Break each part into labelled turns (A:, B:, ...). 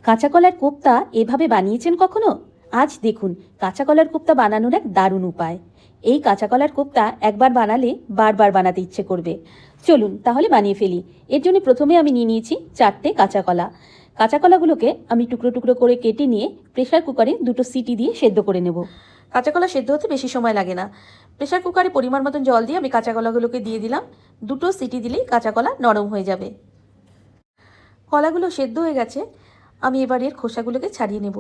A: কাঁচা কলার কোপ্তা এভাবে বানিয়েছেন কখনো? আজ দেখুন কাঁচা কলার কোপ্তা বানানোর এক দারুণ উপায়। এই কাঁচা কলার কোপ্তা একবার বানালে বারবার বানাতে ইচ্ছে করবে। চলুন তাহলে বানিয়ে ফেলি। এর জন্য প্রথমে আমি নিয়ে নিয়েছি 4টে কাঁচা কলা। কাঁচা কলাগুলোকে আমি টুকরো টুকরো করে কেটে নিয়ে প্রেশার কুকারে 2টো সিটি দিয়ে সেদ্ধ করে নেব। কাঁচা কলা সেদ্ধ হতে বেশি সময় লাগে না। প্রেশার কুকারে পরিমাণ মতন জল দিয়ে আমি কাঁচা কলাগুলোকে দিয়ে দিলাম। 2টো সিটি দিলেই কাঁচা কলা নরম হয়ে যাবে। কলাগুলো সেদ্ধ হয়ে গেছে। আমি এবার এর খোসাগুলোকে ছাড়িয়ে নেব।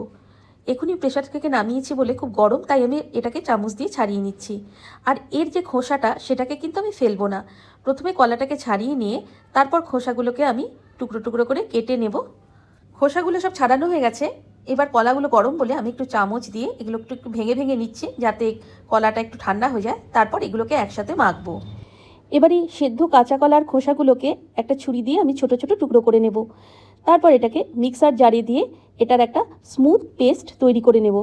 A: এখনই প্রেশার থেকে নামিয়েছি বলে খুব গরম, তাই আমি এটাকে চামচ দিয়ে ছাড়িয়ে নিচ্ছি। আর এর যে খোসাটা সেটাকে কিন্তু আমি ফেলবো না। প্রথমে কলাটাকে ছাড়িয়ে নিয়ে তারপর খোসাগুলোকে আমি টুকরো টুকরো করে কেটে নেব। খোসাগুলো সব ছাড়ানো হয়ে গেছে। এবার কলাগুলো গরম বলে আমি একটু চামচ দিয়ে এগুলো একটু একটু ভেঙে ভেঙে নিচ্ছি, যাতে কলাটা একটু ঠান্ডা হয়ে যায়। তারপর এগুলোকে একসাথে মাখবো। এবারে সেদ্ধ কাঁচা কলার খোসাগুলোকে একটা ছুরি দিয়ে আমি ছোট ছোট টুকরো করে নেব। তারপর এটাকে মিক্সার জারে দিয়ে এটার একটা স্মুথ পেস্ট তৈরি করে নেব।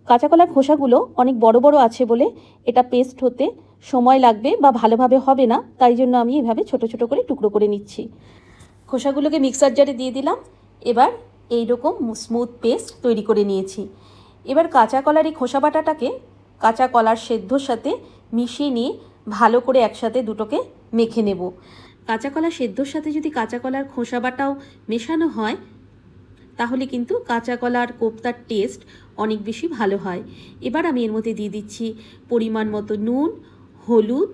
A: কাঁচা কলার খোসাগুলো অনেক বড় বড় আছে বলে এটা পেস্ট হতে সময় লাগবে বা ভালোভাবে হবে না, তাই জন্য আমি এভাবে ছোট ছোট করে টুকরো করে নিচ্ছি। খোসাগুলোকে মিক্সার জারে দিয়ে দিলাম। এবার এই রকম স্মুথ পেস্ট তৈরি করে নিয়েছি। এবার কাঁচা কলার এই খোসা বাটাটাকে কাঁচা কলার সেদ্ধর সাথে মিশিয়ে নিয়ে ভালো করে একসাথে দুটোকে মেখে নেব। কাঁচা কলা সেদ্ধর সাথে যদি কাঁচা কলার খোসা বাটাও মেশানো হয় তাহলে কিন্তু কাঁচা কলার কোপ্তার টেস্ট অনেক বেশি ভালো হয়। এবার আমি এর মধ্যে দিয়ে দিচ্ছি পরিমাণ মতো নুন, হলুদ,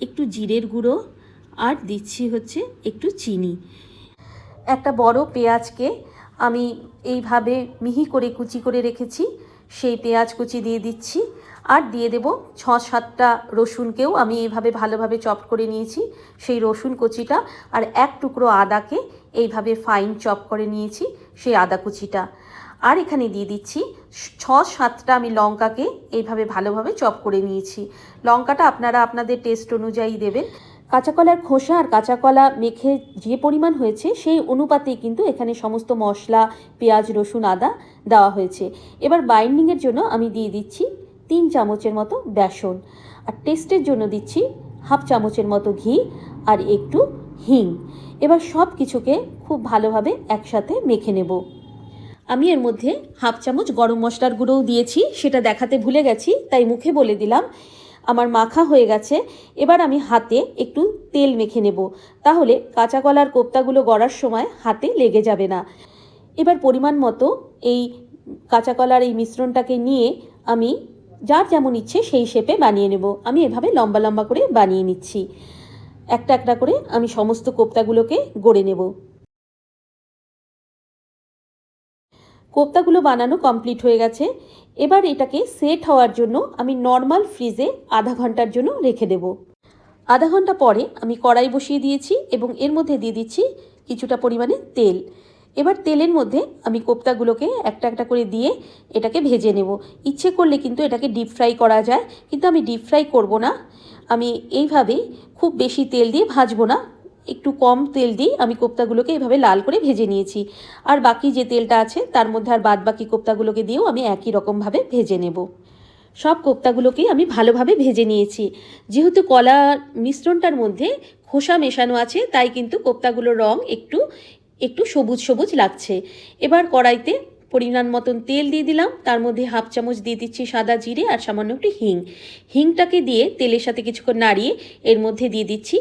A: একটু জিরের গুঁড়ো আর দিচ্ছি হচ্ছে একটু চিনি। একটা বড় পেঁয়াজকে আমি এইভাবে মিহি করে কুচি করে রেখেছি, সেই পেঁয়াজ কুচি দিয়ে দিচ্ছি। আর দিয়ে দেব 6-7টা রসুনকেও আমি এইভাবে ভালোভাবে চপ করে নিয়েছি, সেই রসুন কুচিটা। আর এক টুকরো আদাকে এইভাবে ফাইন চপ করে নিয়েছি, সেই আদা কুচিটা। আর এখানে দিয়ে দিচ্ছি 6-7টা আমি লঙ্কাকে এইভাবে ভালোভাবে চপ করে নিয়েছি। লঙ্কাটা আপনারা আপনাদের টেস্ট অনুযায়ী দেবেন। কাঁচা কলার খোসা আর কাঁচা কলা মেখে যে পরিমাণ হয়েছে সেই অনুপাতেই কিন্তু এখানে সমস্ত মশলা, পেঁয়াজ, রসুন, আদা দেওয়া হয়েছে। এবার বাইন্ডিংয়ের জন্য আমি দিয়ে দিচ্ছি 3 চামচের মতো বেসন। আর টেস্টের জন্য দিচ্ছি 1/2 চামচের মতো ঘি আর একটু হিং। এবার সব কিছুকে খুব ভালোভাবে একসাথে মেখে নেব। আমি এর মধ্যে 1/2 চামচ গরম মশলার গুঁড়োও দিয়েছি, সেটা দেখাতে ভুলে গেছি, তাই মুখে বলে দিলাম। আমার মাখা হয়ে গেছে। এবার আমি হাতে একটু তেল মেখে নেব, তাহলে কাঁচা কলার কোপ্তাগুলো গড়ার সময় হাতে লেগে যাবে না। এবার পরিমাণ মতো এই কাঁচা কলার এই মিশ্রণটাকে নিয়ে আমি যার যেমন ইচ্ছে সেই শেপে বানিয়ে নেব। আমি এভাবে লম্বা লম্বা করে বানিয়ে নিচ্ছি। একটা একটা করে আমি সমস্ত কোপ্তাগুলোকে গড়ে নেব। কোপ্তাগুলো বানানো কমপ্লিট হয়ে গেছে। এবার এটাকে সেট হওয়ার জন্য আমি নর্মাল ফ্রিজে আধা ঘন্টার জন্য রেখে দেব। আধা ঘন্টা পরে আমি কড়াই বসিয়ে দিয়েছি এবং এর মধ্যে দিয়ে দিচ্ছি কিছুটা পরিমাণে তেল। এবার তেলের মধ্যে আমি কোপ্তাগুলোকে একটা একটা করে দিয়ে এটাকে ভেজে নেব। ইচ্ছে করলে কিন্তু এটাকে ডিপ ফ্রাই করা যায়, কিন্তু আমি ডিপ ফ্রাই করব না। আমি এইভাবেই খুব বেশি তেল দিয়ে ভাজবো না, একটু কম তেল দিয়ে আমি কোপ্তাগুলোকে এইভাবে লাল করে ভেজে নিয়েছি। আর বাকি যে তেলটা আছে তার মধ্যে আর বাদ বাকি কোপ্তাগুলোকে দিয়েও আমি একই রকমভাবে ভেজে নেব। সব কোপ্তাগুলোকেই আমি ভালোভাবে ভেজে নিয়েছি। যেহেতু কলা মিশ্রণটার মধ্যে খোসা মেশানো আছে, তাই কিন্তু কোপ্তাগুলোর রং একটু একটু সবুজ সবুজ লাগছে। এবার কড়াইতে পরিমাণ মতন তেল দিয়ে দিলাম, তার মধ্যে 1/2 চামচ দিয়ে দিচ্ছি সাদা জিরে আর সামান্য একটু হিং। হিংটাকে দিয়ে তেলের সাথে কিছুক্ষণ নাড়িয়ে এর মধ্যে দিয়ে দিচ্ছি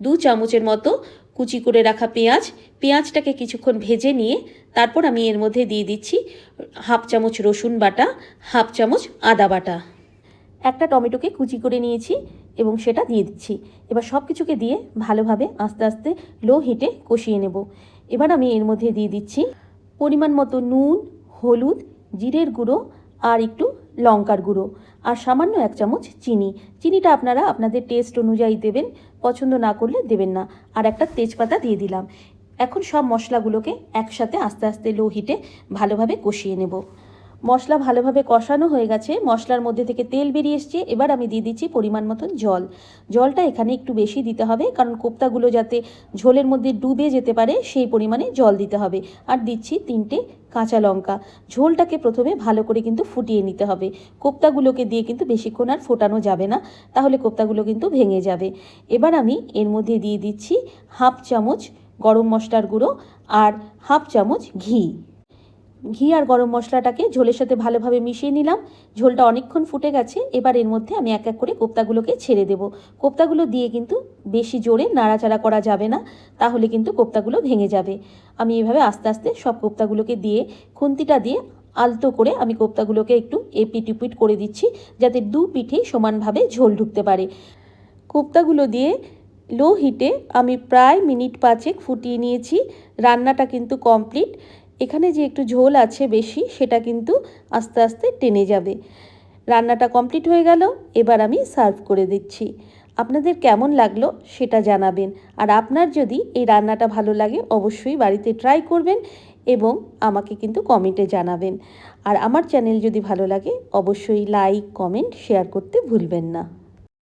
A: 2 চামচের মতো কুচি করে রাখা পেঁয়াজ। পেঁয়াজটাকে কিছুক্ষণ ভেজে নিয়ে তারপর আমি এর মধ্যে দিয়ে দিচ্ছি 1/2 চামচ রসুন বাটা, 1/2 চামচ আদা বাটা। একটা টমেটোকে কুচি করে নিয়েছি এবং সেটা দিয়ে দিচ্ছি। এবার সব কিছুকে দিয়ে ভালোভাবে আস্তে আস্তে লো হিটে কষিয়ে নেব। এবার আমি এর মধ্যে দিয়ে দিচ্ছি পরিমাণ মতো নুন, হলুদ, জিরের গুঁড়ো আর একটু লঙ্কার গুঁড়ো আর সামান্য 1 চামচ চিনি। চিনিটা আপনারা আপনাদের টেস্ট অনুযায়ী দেবেন, পছন্দ না করলে দেবেন না। আর একটা তেজপাতা দিয়ে দিলাম। এখন সব মশলাগুলোকে একসাথে আস্তে আস্তে লো হিটে ভালোভাবে কষিয়ে নেব। মশলা ভালোভাবে কষানো হয়ে গেছে, মশলার মধ্যে থেকে তেল বেরিয়ে এসছে। এবার আমি দিয়ে দিচ্ছি পরিমাণ মতন জল। জলটা এখানে একটু বেশি দিতে হবে, কারণ কোপ্তাগুলো যাতে ঝোলের মধ্যে ডুবে যেতে পারে সেই পরিমাণে জল দিতে হবে। আর দিচ্ছি 3টে কাঁচা লঙ্কা। ঝোলটাকে প্রথমে ভালো করে কিন্তু ফুটিয়ে নিতে হবে। কোপ্তাগুলোকে দিয়ে কিন্তু বেশিক্ষণ আর ফোটানো যাবে না, তাহলে কোপ্তাগুলো কিন্তু ভেঙে যাবে। এবার আমি এর মধ্যে দিয়ে দিচ্ছি 1/2 চামচ গরম মশলার গুঁড়ো আর হাফ চামচ ঘি। ঘি আর গরম মশলাটাকে ঝোলের সাথে ভালোভাবে মিশিয়ে নিলাম। ঝোলটা অনেকক্ষণ ফুটে গেছে। এবার এর মধ্যে আমি এক এক করে কোপ্তাগুলোকে ছেড়ে দেব। কোপ্তাগুলো দিয়ে কিন্তু বেশি জোরে নাড়াচাড়া করা যাবে না, তাহলে কিন্তু কোপ্তাগুলো ভেঙে যাবে। আমি এভাবে আস্তে আস্তে সব কোপ্তাগুলোকে দিয়ে খুন্তিটা দিয়ে আলতো করে আমি কোপ্তাগুলোকে একটু এপিট উপিট করে দিচ্ছি, যাতে দু পিঠেই সমানভাবে ঝোল ঢুকতে পারে। কোপ্তাগুলো দিয়ে লো হিটে আমি প্রায় মিনিট 5 ফুটিয়ে নিয়েছি। রান্নাটা কিন্তু কমপ্লিট। এখানে যে একটু ঝোল আছে বেশি, সেটা কিন্তু আস্তে আস্তে টেনে যাবে। রান্নাটা কমপ্লিট হয়ে গেল। এবার আমি সার্ভ করে দিচ্ছি। আপনাদের কেমন লাগলো সেটা জানাবেন। আর আপনার যদি এই রান্নাটা ভালো লাগে অবশ্যই বাড়িতে ট্রাই করবেন এবং আমাকে কিন্তু কমেন্টে জানাবেন। আর আমার চ্যানেল যদি ভালো লাগে অবশ্যই লাইক, কমেন্ট, শেয়ার করতে ভুলবেন না।